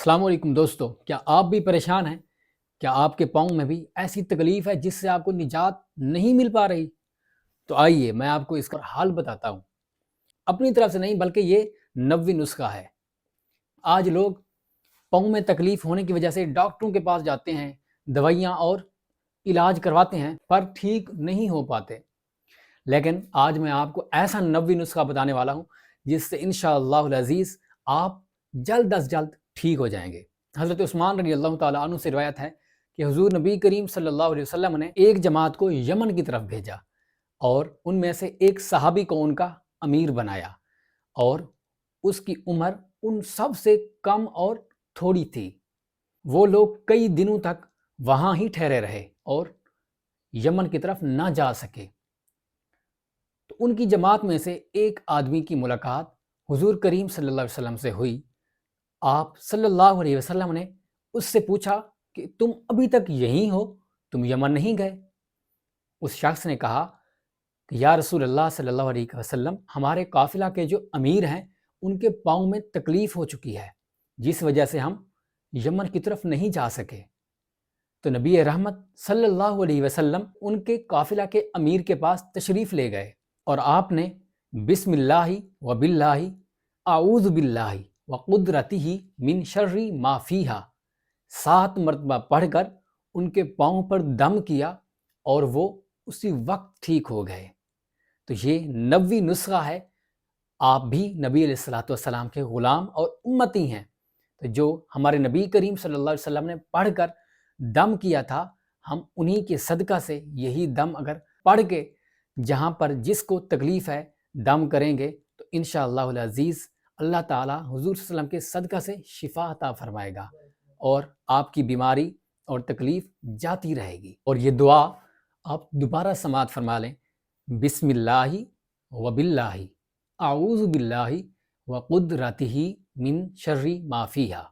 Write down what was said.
السلام علیکم دوستو، کیا آپ بھی پریشان ہیں؟ کیا آپ کے پاؤں میں بھی ایسی تکلیف ہے جس سے آپ کو نجات نہیں مل پا رہی؟ تو آئیے میں آپ کو اس کا حل بتاتا ہوں، اپنی طرف سے نہیں بلکہ یہ 90 نسخہ ہے۔ آج لوگ پاؤں میں تکلیف ہونے کی وجہ سے ڈاکٹروں کے پاس جاتے ہیں، دوائیاں اور علاج کرواتے ہیں پر ٹھیک نہیں ہو پاتے، لیکن آج میں آپ کو ایسا 90 نسخہ بتانے والا ہوں جس سے انشاءاللہ العزیز آپ جلد از جلد ٹھیک ہو جائیں گے۔ حضرت عثمان رضی اللہ تعالیٰ عنہ سے روایت ہے کہ حضور نبی کریم صلی اللہ علیہ وسلم نے ایک جماعت کو یمن کی طرف بھیجا اور ان میں سے ایک صحابی کو ان کا امیر بنایا، اور اس کی عمر ان سب سے کم اور تھوڑی تھی۔ وہ لوگ کئی دنوں تک وہاں ہی ٹھہرے رہے اور یمن کی طرف نہ جا سکے۔ تو ان کی جماعت میں سے ایک آدمی کی ملاقات حضور کریم صلی اللہ علیہ وسلم سے ہوئی۔ آپ صلی اللہ علیہ وسلم نے اس سے پوچھا کہ تم ابھی تک یہیں ہو، تم یمن نہیں گئے؟ اس شخص نے کہا کہ یا رسول اللہ صلی اللہ علیہ وسلم، ہمارے قافلہ کے جو امیر ہیں ان کے پاؤں میں تکلیف ہو چکی ہے، جس وجہ سے ہم یمن کی طرف نہیں جا سکے۔ تو نبی رحمت صلی اللہ علیہ وسلم ان کے قافلہ کے امیر کے پاس تشریف لے گئے اور آپ نے بسم اللہ و باللہ اعوذ باللہ وقدرتہ من شر ما فیہا 7 مرتبہ پڑھ کر ان کے پاؤں پر دم کیا اور وہ اسی وقت ٹھیک ہو گئے۔ تو یہ 90 نسخہ ہے۔ آپ بھی نبی علیہ السلام کے غلام اور امتی ہیں، تو جو ہمارے نبی کریم صلی اللہ علیہ وسلم نے پڑھ کر دم کیا تھا، ہم انہی کے صدقہ سے یہی دم اگر پڑھ کے جہاں پر جس کو تکلیف ہے دم کریں گے تو انشاءاللہ العزیز اللہ تعالیٰ حضور صلی اللہ علیہ وسلم کے صدقہ سے شفا عطا فرمائے گا اور آپ کی بیماری اور تکلیف جاتی رہے گی۔ اور یہ دعا آپ دوبارہ سماعت فرما لیں، بسم اللہ و باللہ اعوذ باللہ وقدرتہ من شر ما فیہا۔